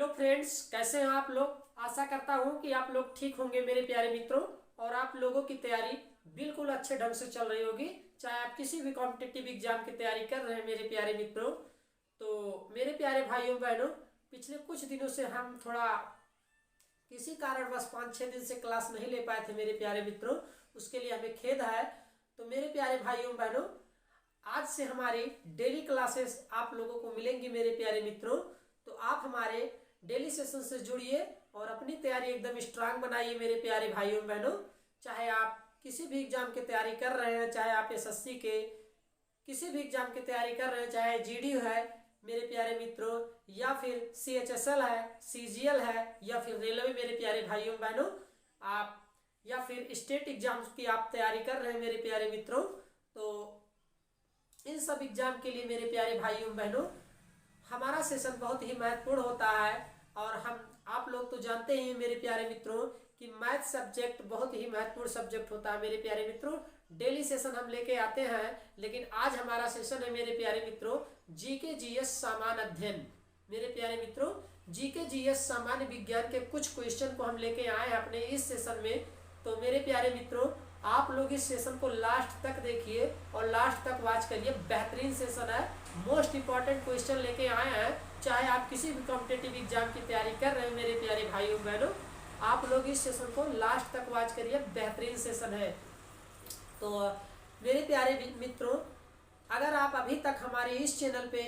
Hello friends, कैसे हैं आप लोग। आशा करता हूं कि आप लोग ठीक होंगे मेरे प्यारे मित्रों, और आप लोगों की तैयारी बिल्कुल अच्छे ढंग से चल रही होगी। चाहे आप किसी भी कॉम्पिटिटिव एग्जाम की तैयारी कर रहे हैं मेरे प्यारे मित्रों। तो मेरे प्यारे भाइयों बहनों, पिछले कुछ दिनों से हम थोड़ा किसी कारणवश 5-6 दिन से क्लास नहीं ले पाए थे मेरे प्यारे मित्रों। उसके लिए हमें खेद है। तो मेरे प्यारे भाइयों बहनों, आज से हमारी डेली क्लासेस आप लोगों को मिलेंगी मेरे प्यारे मित्रों। तो आप हमारे डेली सेशन से जुड़िए और अपनी तैयारी एकदम स्ट्रांग बनाइए मेरे प्यारे भाइयों बहनों। चाहे आप किसी भी एग्जाम की तैयारी कर रहे हैं, चाहे आप एसएससी के किसी भी एग्जाम की तैयारी कर रहे हैं, चाहे जीडी है मेरे प्यारे मित्रों, या फिर सीएचएसएल है, सीजीएल है, या फिर रेलवे मेरे प्यारे भाइयों बहनों, आप या फिर स्टेट एग्जाम्स की आप तैयारी कर रहे हैं मेरे प्यारे मित्रों। तो इन सब एग्जाम के लिए मेरे प्यारे भाइयों बहनों, हमारा सेशन बहुत ही महत्वपूर्ण होता है। और हम आप लोग तो जानते ही मेरे प्यारे मित्रों कि मैथ सब्जेक्ट बहुत ही महत्वपूर्ण सब्जेक्ट होता है मेरे प्यारे मित्रों। डेली सेशन हम लेके आते हैं, लेकिन आज हमारा सेशन है मेरे प्यारे मित्रों जीके जीएस सामान्य अध्ययन। मेरे प्यारे मित्रों, जीके जीएस सामान्य विज्ञान के कुछ क्वेश्चन को हम लेके आए हैं अपने इस सेशन में। तो मेरे प्यारे मित्रों, आप लोग इस सेशन को लास्ट तक देखिए और लास्ट तक वॉच करिए। बेहतरीन सेशन है, मोस्ट इंपॉर्टेंट क्वेश्चन लेके आए हैं। चाहे आप किसी भी कॉम्पिटिटिव एग्जाम की तैयारी कर रहे हैं मेरे प्यारे भाइयों बहनों, आप लोग इस सेशन को लास्ट तक वॉच करिए। बेहतरीन सेशन है। तो मेरे प्यारे मित्रों, अगर आप अभी तक हमारे इस चैनल पे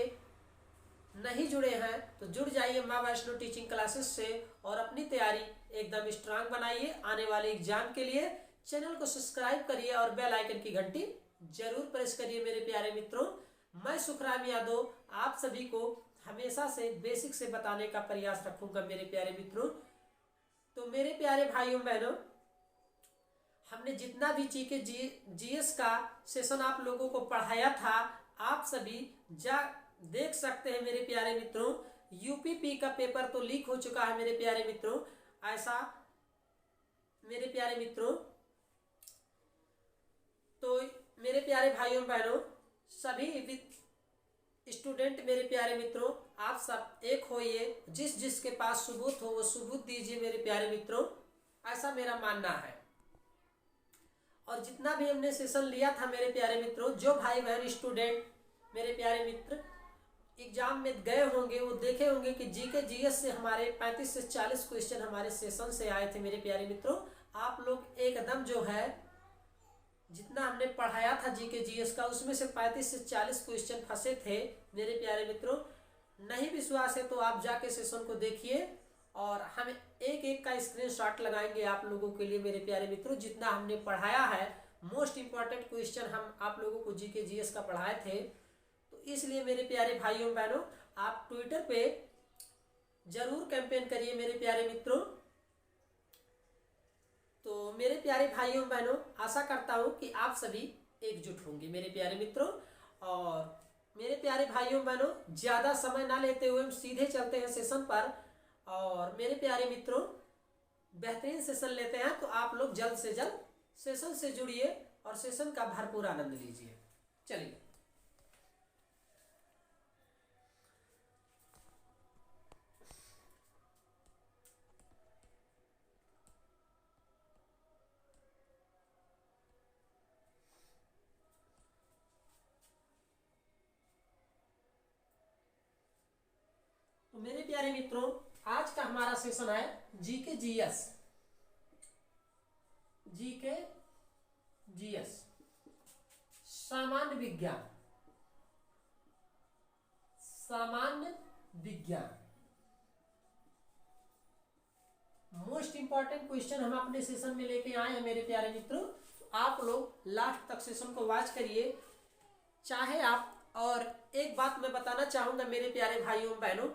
नहीं जुड़े हैं तो जुड़ जाइए माँ वैष्णो टीचिंग क्लासेस से और अपनी तैयारी एकदम स्ट्रांग बनाइए आने वाले एग्जाम के लिए। चैनल को सब्सक्राइब करिए और बेल आइकन की घंटी जरूर प्रेस करिए मेरे प्यारे मित्रों। मैं सुखराम यादव आप सभी को हमेशा से बेसिक से बताने का प्रयास रखूंगा मेरे प्यारे मित्रों। तो मेरे प्यारे भाइयों बहनों, हमने जितना भी जीके जीएस का सेशन आप लोगों को पढ़ाया था, आप सभी देख सकते हैं मेरे प्यारे मित्रों। यूपीपी का पेपर तो लीक हो चुका है मेरे प्यारे मित्रों। ऐसा मेरे प्यारे मित्रों, तो मेरे प्यारे भाइयों बहनों, सभी स्टूडेंट मेरे प्यारे मित्रों, आप सब एक होइए। जिस जिसके पास सबूत हो वो सबूत दीजिए मेरे प्यारे मित्रों, ऐसा मेरा मानना है। और जितना भी हमने सेशन लिया था मेरे प्यारे मित्रों, जो भाई बहन स्टूडेंट मेरे प्यारे मित्र एग्जाम में गए होंगे वो देखे होंगे कि जीके जीएस से हमारे 35 से 40 क्वेश्चन हमारे सेशन से आए थे मेरे प्यारे मित्रों। आप लोग एकदम जो है जितना हमने पढ़ाया था जीके जीएस का, उसमें से 35 से 40 क्वेश्चन फंसे थे मेरे प्यारे मित्रों। नहीं विश्वास है तो आप जाके सेशन को देखिए और हम एक एक का स्क्रीनशॉट लगाएंगे आप लोगों के लिए मेरे प्यारे मित्रों। जितना हमने पढ़ाया है, मोस्ट इंपॉर्टेंट क्वेश्चन हम आप लोगों को जीके जीएस का पढ़ाए थे। तो इसलिए मेरे प्यारे भाइयों बहनों, आप ट्विटर पे जरूर कैंपेन करिए मेरे प्यारे मित्रों। तो मेरे प्यारे भाइयों बहनों, आशा करता हूँ कि आप सभी एकजुट होंगे मेरे प्यारे मित्रों। और मेरे प्यारे भाइयों बहनों, ज़्यादा समय ना लेते हुए हम सीधे चलते हैं सेशन पर। और मेरे प्यारे मित्रों, बेहतरीन सेशन लेते हैं, तो आप लोग जल्द से जल्द सेशन से जुड़िए और सेशन का भरपूर आनंद लीजिए। चलिए, तो मेरे प्यारे मित्रों, आज का हमारा सेशन है जीके जीएस। जीके जीएस सामान्य विज्ञान। सामान्य विज्ञान मोस्ट इंपॉर्टेंट क्वेश्चन हम अपने सेशन में लेके आए हैं मेरे प्यारे मित्रों। तो आप लोग लास्ट तक सेशन को वॉच करिए। चाहे आप, और एक बात मैं बताना चाहूंगा मेरे प्यारे भाइयों बहनों,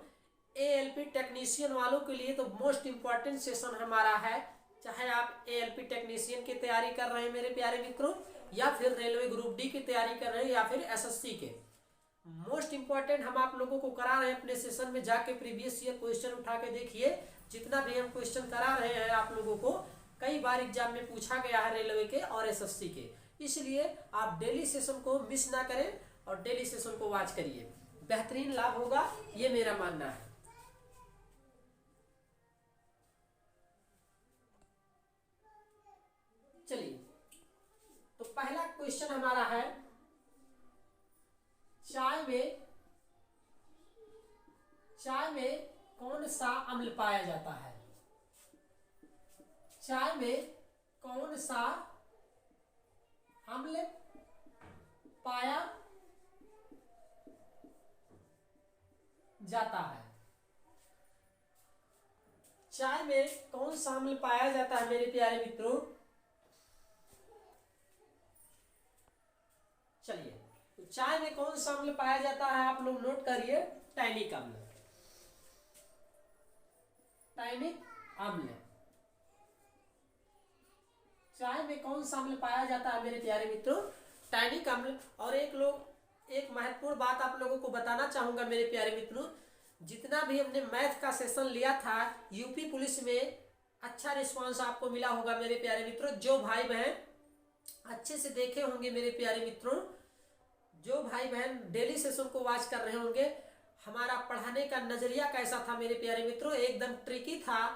एएलपी टेक्नीशियन वालों के लिए तो मोस्ट इंपॉर्टेंट सेशन हमारा है। चाहे आप एएलपी टेक्नीशियन की तैयारी कर रहे हैं मेरे प्यारे मित्रों, या फिर रेलवे ग्रुप डी की तैयारी कर रहे हैं, या फिर एसएससी के, मोस्ट इंपॉर्टेंट हम आप लोगों को करा रहे हैं अपने सेशन में। जाके प्रीवियस ईयर क्वेश्चन उठा के देखिए। जितना भी हम क्वेश्चन करा रहे हैं आप लोगों को, कई बार एग्जाम में पूछा गया है रेलवे के और एसएससी के। इसलिए आप डेली सेशन को मिस ना करें और डेली सेशन को वॉच करिए। बेहतरीन लाभ होगा, ये मेरा मानना है। क्वेश्चन हमारा है, चाय में कौन सा अम्ल पाया जाता है? चाय में कौन सा अम्ल पाया जाता है? चाय में कौन सा अम्ल पाया जाता है मेरे प्यारे मित्रों? चलिए, तो चाय में कौन सा अम्ल पाया जाता है आप लोग नोट करिए, टैनिक अम्ल। टैनिक अम्ल। चाय में कौन सा अम्ल पाया जाता है मेरे प्यारे मित्रों? टैनिक अम्ल। और एक महत्वपूर्ण बात आप लोगों को बताना चाहूंगा मेरे प्यारे मित्रों, जितना भी हमने मैथ का सेशन लिया था यूपी पुलिस में, अच्छा रिस्पांस आपको मिला होगा मेरे प्यारे मित्रों। जो भाई बहन अच्छे से देखे होंगे मेरे प्यारे मित्रों, जो भाई बहन डेली सेशन को वॉच कर रहे होंगे, हमारा पढ़ाने का नजरिया कैसा था मेरे प्यारे मित्रों, एकदम ट्रिकी था।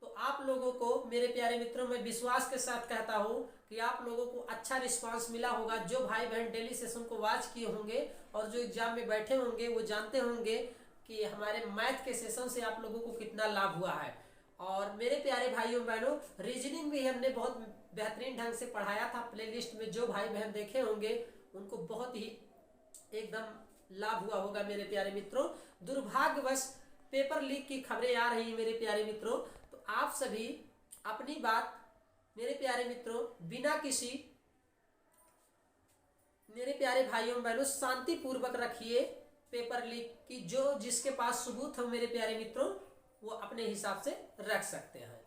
तो आप लोगों को मेरे प्यारे मित्रों मैं विश्वास के साथ कहता हूं कि आप लोगों को अच्छा रिस्पांस मिला होगा। जो भाई बहन डेली सेशन को वॉच किए होंगे और जो एग्जाम में बैठे होंगे वो जानते होंगे कि हमारे मैथ के सेशन से आप लोगों को कितना लाभ हुआ है। और मेरे प्यारे भाइयों बहनों, रीजनिंग भी हमने बहुत बेहतरीन ढंग से पढ़ाया था। प्लेलिस्ट में जो भाई बहन देखे होंगे उनको बहुत ही एकदम लाभ हुआ होगा मेरे प्यारे मित्रों। दुर्भाग्यवश पेपर लीक की खबरें आ रही मेरे प्यारे मित्रों, तो आप सभी अपनी बात मेरे प्यारे मित्रों बिना किसी, मेरे प्यारे भाइयों बहनों शांति पूर्वक रखिए। पेपर लीक की जो जिसके पास सबूत हो मेरे प्यारे मित्रों वो अपने हिसाब से रख सकते हैं।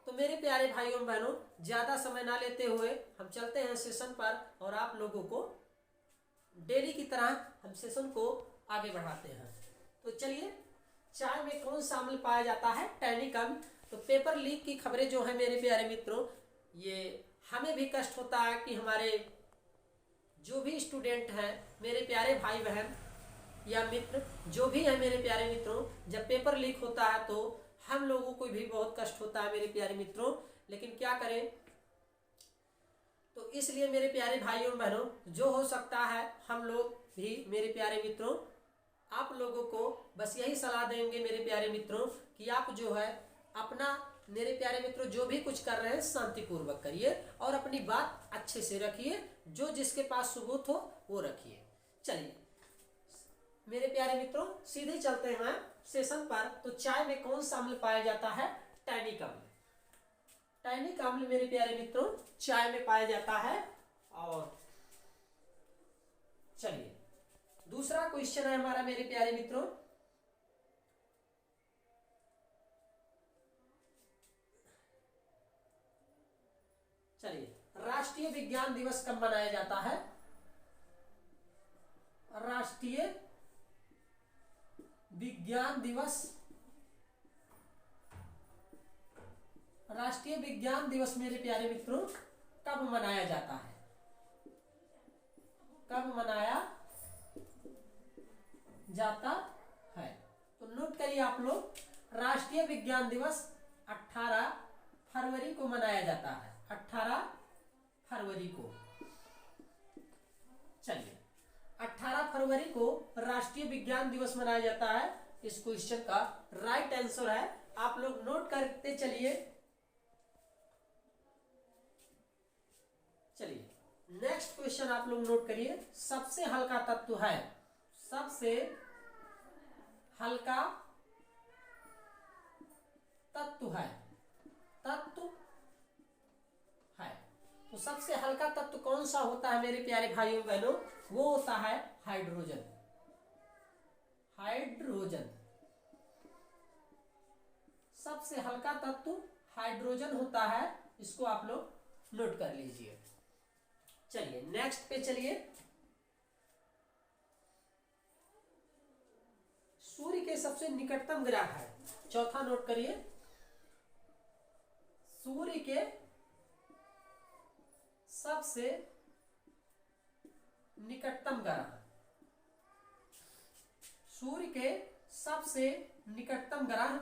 तो मेरे प्यारे भाइयों बहनों ज्यादा समय ना लेते हुए हम चलते हैं सेशन पर और आप लोगों को डेली की तरह हम सेशन को आगे बढ़ाते हैं। तो चलिए, चाय में कौन सा अम्ल पाया जाता है? टैनिक अम्ल। तो पेपर लीक की खबरें जो है मेरे प्यारे मित्रों, ये हमें भी कष्ट होता है कि हमारे जो भी स्टूडेंट हैं, मेरे प्यारे भाई बहन या मित्र जो भी है मेरे प्यारे मित्रों, जब पेपर लीक होता है तो हम लोगों को भी बहुत कष्ट होता है मेरे प्यारे मित्रों। लेकिन क्या करें, तो इसलिए मेरे प्यारे भाइयों बहनों जो हो सकता है हम लोग भी मेरे प्यारे मित्रों आप लोगों को बस यही सलाह देंगे मेरे प्यारे मित्रों कि आप जो है अपना, मेरे प्यारे मित्रों जो भी कुछ कर रहे हैं शांतिपूर्वक करिए और अपनी बात अच्छे से रखिए, जो जिसके पास सबूत हो वो रखिए। चलिए मेरे प्यारे मित्रों सीधे चलते हैं सेशन पर। तो चाय में कौन सा अम्ल पाया जाता है? टैनिक अम्ल। टैनिक अम्ल मेरे प्यारे मित्रों चाय में पाया जाता है। और चलिए दूसरा क्वेश्चन है हमारा मेरे प्यारे मित्रों, चलिए राष्ट्रीय विज्ञान दिवस कब मनाया जाता है? राष्ट्रीय विज्ञान दिवस, राष्ट्रीय विज्ञान दिवस मेरे प्यारे मित्रों कब मनाया जाता है? कब मनाया जाता है? तो नोट करिए आप लोग, राष्ट्रीय विज्ञान दिवस 18 फरवरी को मनाया जाता है। 18 फरवरी को। चलिए 18 फरवरी को राष्ट्रीय विज्ञान दिवस मनाया जाता है। इस क्वेश्चन का राइट आंसर है, आप लोग नोट करते चलिए। चलिए नेक्स्ट क्वेश्चन आप लोग नोट करिए, सबसे हल्का तत्व है, सबसे हल्का तत्व है, तत्व है। तो सबसे हल्का तत्व कौन सा होता है मेरे प्यारे भाइयों बहनों? वो होता है हाइड्रोजन। हाइड्रोजन सबसे हल्का तत्व हाइड्रोजन होता है, इसको आप लोग नोट कर लीजिए। चलिए नेक्स्ट पे चलिए, सूर्य के सबसे निकटतम ग्रह है, चौथा नोट करिए, सूर्य के सबसे निकटतम ग्रह, सूर्य के सबसे निकटतम ग्रह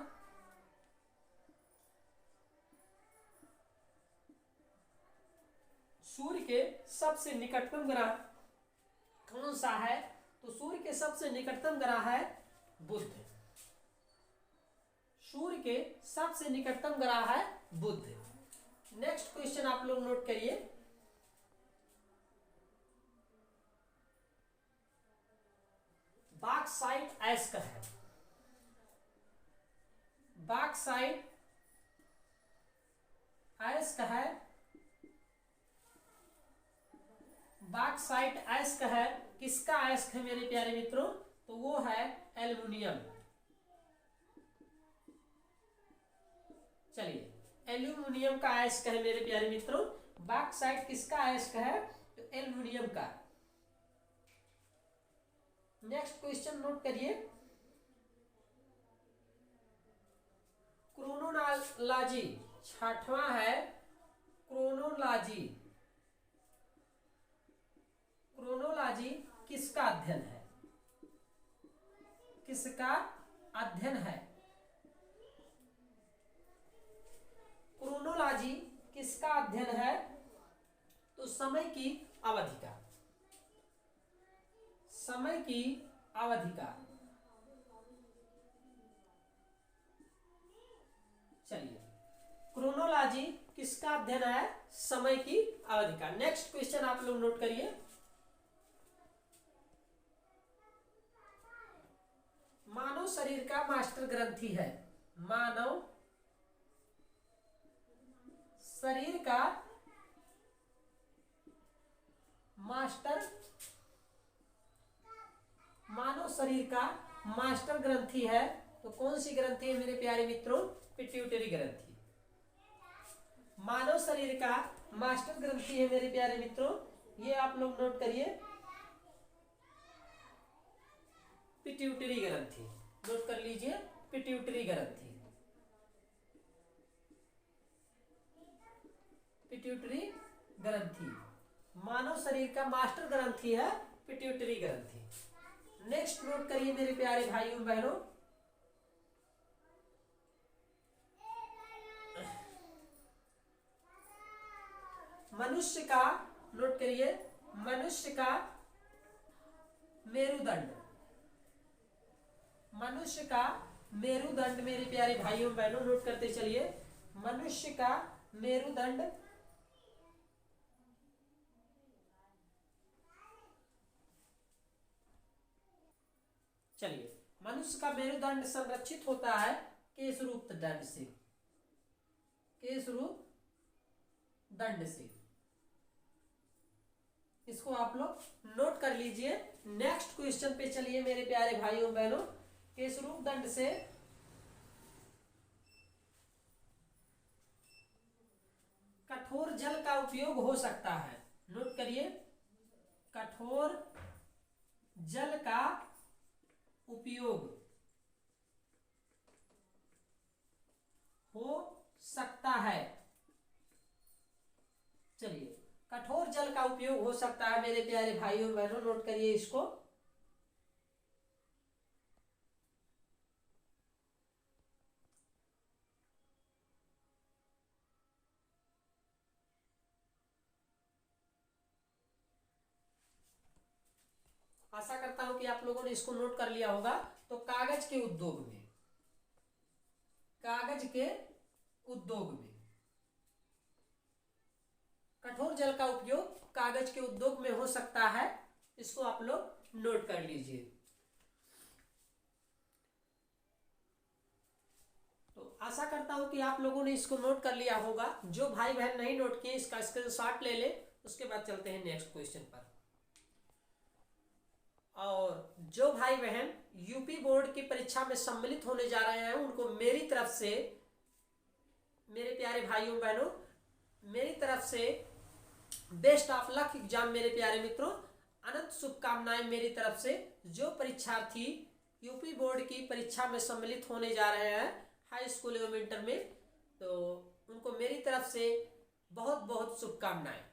सूर्य के सबसे निकटतम ग्रह कौन सा है? तो सूर्य के सबसे निकटतम ग्रह है बुध। सूर्य के सबसे निकटतम ग्रह है बुध। नेक्स्ट क्वेश्चन आप लोग नोट करिए। बॉक्साइट अयस्क है। बॉक्साइट अयस्क है। बॉक्साइट अयस्क है, किसका अयस्क है मेरे प्यारे मित्रों? तो वो है एल्युमिनियम। चलिए, एल्यूमिनियम का अयस्क है मेरे प्यारे मित्रों। बॉक्साइट किसका अयस्क है? तो एल्यूमिनियम का। नेक्स्ट क्वेश्चन नोट करिए। क्रोनोलॉजी, छठवां है क्रोनोलॉजी। क्रोनोलॉजी किसका अध्ययन है? किसका अध्ययन है? क्रोनोलॉजी किसका अध्ययन है? तो समय की अवधि का। समय की अवधि का। चलिए, क्रोनोलॉजी किसका अध्ययन है? समय की अवधि का। नेक्स्ट क्वेश्चन आप लोग नोट करिए। मानव शरीर का मास्टर ग्रंथि है। मानव शरीर का मास्टर, मानव शरीर का मास्टर ग्रंथि है। तो कौन सी ग्रंथि है मेरे प्यारे मित्रों? पिट्यूटरी ग्रंथि। मानव शरीर का मास्टर ग्रंथि है मेरे प्यारे मित्रों, ये आप लोग नोट करिए, पिट्यूटरी ग्रंथि। नोट कर लीजिए, पिट्यूटरी ग्रंथि। पिट्यूटरी ग्रंथि मानव शरीर का मास्टर ग्रंथि है, पिट्यूटरी ग्रंथि। नेक्स्ट नोट करिए मेरे प्यारे भाइयों बहनों। मनुष्य का, नोट करिए, मनुष्य का मेरुदंड। मनुष्य का मेरुदंड मेरे प्यारे भाइयों बहनों नोट करते चलिए। मनुष्य का मेरुदंड चलिए, मनुष्य का मेरुदंड संरक्षित होता है केशरूप दंड से। केशरूप दंड से। इसको आप लोग नोट कर लीजिए। नेक्स्ट क्वेश्चन पे चलिए मेरे प्यारे भाइयों बहनों। केशरूप दंड से कठोर जल का उपयोग हो सकता है। नोट करिए, कठोर जल का उपयोग हो सकता है। चलिए, कठोर जल का उपयोग हो सकता है मेरे प्यारे भाइयों बहनों, नोट करिए इसको। आशा करता हूं कि आप लोगों ने इसको नोट कर लिया होगा। तो कागज के उद्योग में, कागज के उद्योग में कठोर जल का उपयोग कागज के उद्योग में हो सकता है। इसको आप लोग नोट कर लीजिए। तो आशा करता हूं कि आप लोगों ने इसको नोट कर लिया होगा। जो भाई बहन नहीं नोट किए इसका स्क्रीनशॉट ले ले। उसके बाद चलते हैं नेक्स्ट क्वेश्चन पर। और जो भाई बहन यूपी बोर्ड की परीक्षा में सम्मिलित होने जा रहे हैं उनको मेरी तरफ से, मेरे प्यारे भाइयों बहनों, मेरी तरफ से बेस्ट ऑफ लक एग्जाम मेरे प्यारे मित्रों। अनंत शुभकामनाएं मेरी तरफ से। जो परीक्षार्थी यूपी बोर्ड की परीक्षा में सम्मिलित होने जा रहे हैं हाई स्कूल एवं इंटर में, तो उनको मेरी तरफ से बहुत बहुत शुभकामनाएं।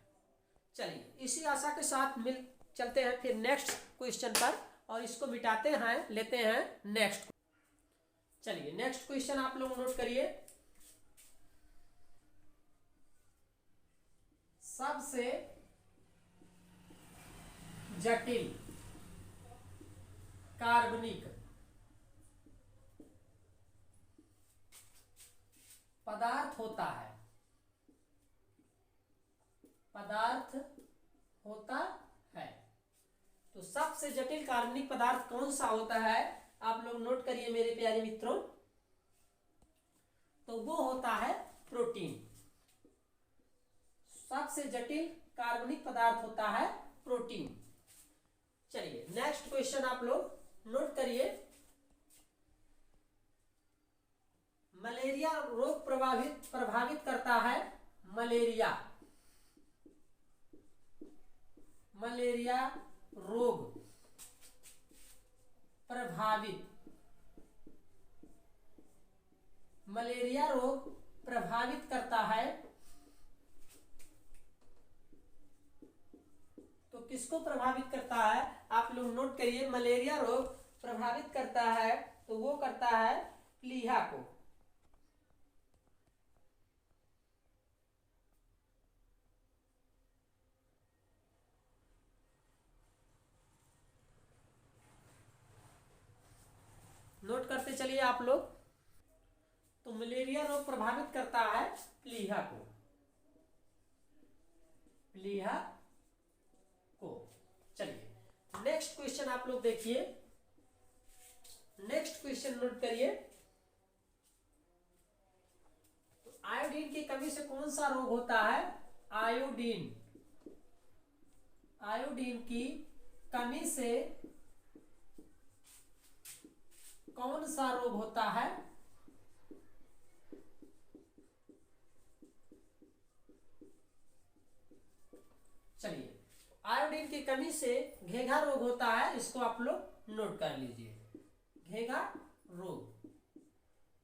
चलिए, इसी आशा के साथ मिल चलते हैं फिर नेक्स्ट क्वेश्चन पर और इसको मिटाते हैं, लेते हैं नेक्स्ट। चलिए, नेक्स्ट क्वेश्चन आप लोग नोट करिए। सबसे जटिल कार्बनिक पदार्थ होता है, पदार्थ होता है। तो सबसे जटिल कार्बनिक पदार्थ कौन सा होता है, आप लोग नोट करिए मेरे प्यारे मित्रों, तो वो होता है प्रोटीन। सबसे जटिल कार्बनिक पदार्थ होता है प्रोटीन। चलिए नेक्स्ट क्वेश्चन आप लोग नोट करिए। मलेरिया रोग प्रभावित करता है, मलेरिया रोग मलेरिया रोग प्रभावित करता है, तो किसको प्रभावित करता है, आप लोग नोट करिए। मलेरिया रोग प्रभावित करता है तो वो करता है प्लीहा को। नोट करते चलिए आप लोग। तो मलेरिया रोग प्रभावित करता है प्लीहा को, प्लीहा को। चलिए नेक्स्ट क्वेश्चन आप लोग देखिए, नेक्स्ट क्वेश्चन नोट करिए। तो आयोडीन की कमी से कौन सा रोग होता है, आयोडीन की कमी से कौन सा रोग होता है, चलिए आयोडीन की कमी से घेघा रोग होता है, इसको आप लोग नोट कर लीजिए। घेघा रोग,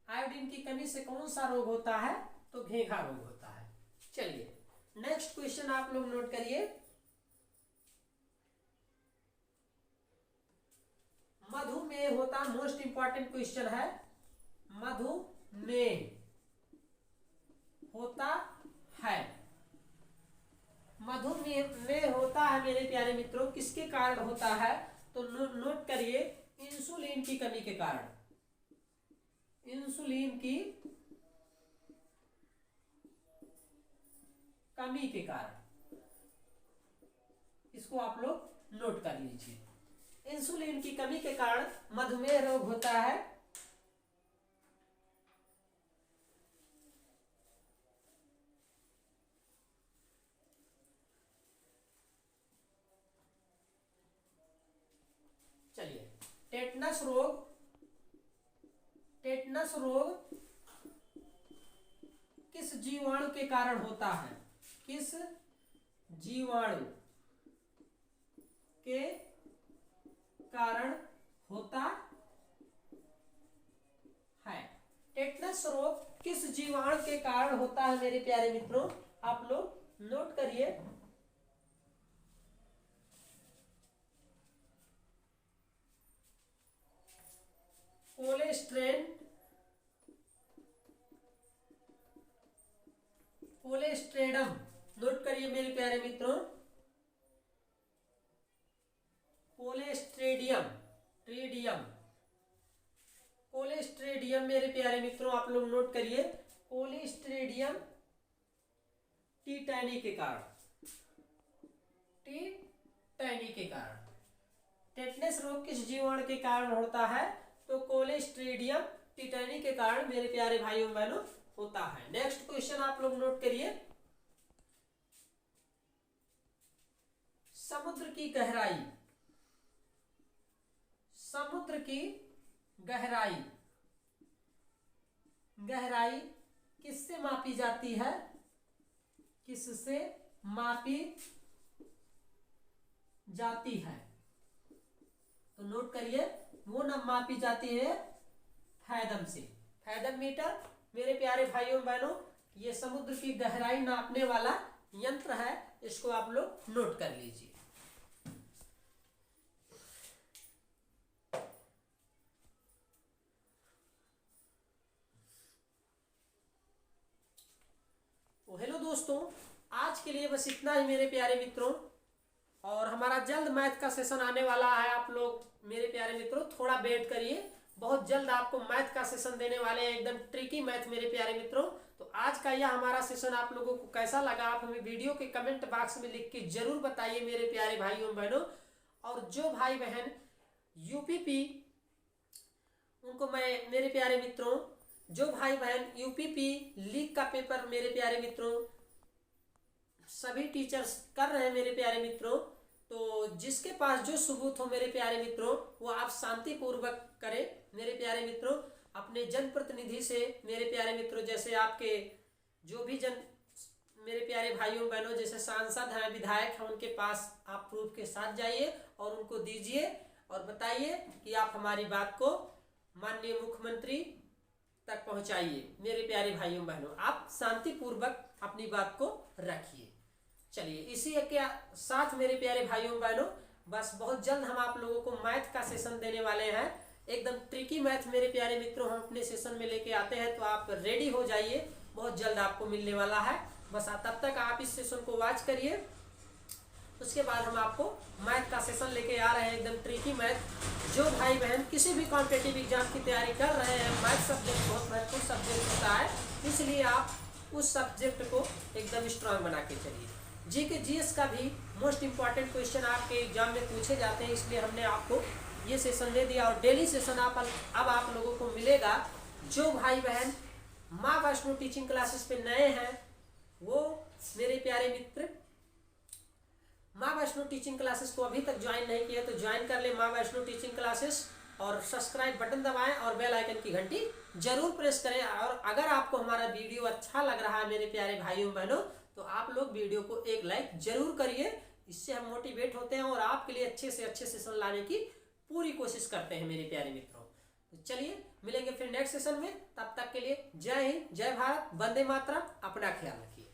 आयोडीन की कमी से कौन सा रोग होता है, तो घेघा रोग होता है। चलिए नेक्स्ट क्वेश्चन आप लोग नोट करिए। मधुमेह होता, मोस्ट इंपॉर्टेंट क्वेश्चन है, मधुमेह होता है, मधुमेह होता है मेरे प्यारे मित्रों, किसके कारण होता है, तो नोट करिए इंसुलिन की कमी के कारण, इंसुलिन की कमी के कारण, इसको आप लोग नोट कर लीजिए। इंसुलिन की कमी के कारण मधुमेह रोग होता है। चलिए टेटनस रोग किस जीवाणु के कारण होता है, किस जीवाणु के कारण होता है, टेटनस रोग किस जीवाणु के कारण होता है मेरे प्यारे मित्रों, आप लोग नोट करिए। कोलेस्ट्रेडम, नोट करिए मेरे प्यारे मित्रों, कोलेस्ट्रेडियम मेरे प्यारे मित्रों आप लोग नोट करिए, कोलेस्ट्रेडियम टीटैनी के कारण, टेटनस रोग किस जीवाणु के कारण होता है, तो कोलेस्ट्रेडियम टीटैनी के कारण मेरे प्यारे भाइयों बहनों होता है। नेक्स्ट क्वेश्चन आप लोग नोट करिए। समुद्र की गहराई, समुद्र की गहराई किससे मापी जाती है, किससे मापी जाती है, तो नोट करिए वो न मापी जाती है फैदम से, फैदम मीटर मेरे प्यारे भाइयों बहनों, ये समुद्र की गहराई नापने वाला यंत्र है, इसको आप लोग नोट कर लीजिए। तो हेलो दोस्तों, आज के लिए बस इतना ही मेरे प्यारे मित्रों। और हमारा जल्द मैथ का सेशन आने वाला है। आप लोग मेरे प्यारे मित्रों थोड़ा वेट करिए, बहुत जल्द आपको मैथ का सेशन देने वाले हैं, एकदम ट्रिकी मैथ मेरे प्यारे मित्रों। तो आज का यह हमारा सेशन आप लोगों को कैसा लगा आप हमें वीडियो के कमेंट बॉक्स में लिख के जरूर बताइए मेरे प्यारे भाइयों बहनों। और जो भाई बहन यूपीपी, उनको मैं मेरे प्यारे मित्रों, जो भाई बहन यूपीपी लीग का पेपर मेरे प्यारे मित्रों सभी टीचर्स कर रहे हैं मेरे प्यारे मित्रों, तो जिसके पास जो सबूत हो मेरे प्यारे मित्रों वो आप शांतिपूर्वक करें मेरे प्यारे मित्रों, अपने जनप्रतिनिधि से मेरे प्यारे मित्रों, जैसे आपके जो भी मेरे प्यारे भाइयों बहनों जैसे सांसद हैं, विधायक हैं, उनके पास आप प्रूफ के साथ जाइए और उनको दीजिए और बताइए कि आप हमारी बात को माननीय मुख्यमंत्री तक पहुंचाइए मेरे प्यारे भाइयों बहनों। आप शांतिपूर्वक अपनी बात को रखिए। चलिए इसी के साथ मेरे प्यारे भाइयों बहनों बस बहुत जल्द हम आप लोगों को मैथ का सेशन देने वाले हैं, एकदम ट्रिकी मैथ मेरे प्यारे मित्रों हम अपने सेशन में लेके आते हैं, तो आप रेडी हो जाइए, बहुत जल्द आपको मिलने वाला है। बस तब तक आप इस सेशन को वॉच करिए, उसके बाद हम आपको मैथ का सेशन लेके आ रहे हैं, एकदम ट्रिकी मैथ। जो भाई बहन किसी भी कॉम्पिटिटिव एग्जाम की तैयारी कर रहे हैं, मैथ सब्जेक्ट बहुत महत्वपूर्ण सब्जेक्ट होता है, इसलिए आप उस सब्जेक्ट को एकदम स्ट्रांग बना के चलिए। जीके जीएस का भी मोस्ट इंपॉर्टेंट क्वेश्चन आपके एग्जाम में पूछे जाते हैं, इसलिए हमने आपको ये सेशन दे दिया और डेली सेशन अब आप लोगों को मिलेगा। जो भाई बहन माँ वैष्णो टीचिंग क्लासेस पे नए हैं वो मेरे प्यारे मित्र माँ वैष्णो टीचिंग क्लासेस को अभी तक ज्वाइन नहीं किया तो ज्वाइन कर ले माँ वैष्णो टीचिंग क्लासेस, और सब्सक्राइब बटन दबाएं और बेल आइकन की घंटी जरूर प्रेस करें। और अगर आपको हमारा वीडियो अच्छा लग रहा है मेरे प्यारे भाइयों बहनों तो आप लोग वीडियो को एक लाइक जरूर करिए, इससे हम मोटिवेट होते हैं और आपके लिए अच्छे से अच्छे सेशन लाने की पूरी कोशिश करते हैं मेरे प्यारे मित्रों। तो चलिए मिलेंगे फिर नेक्स्ट सेशन में, तब तक के लिए जय हिंद, जय भारत, वंदे मातरम, अपना ख्याल रखिए।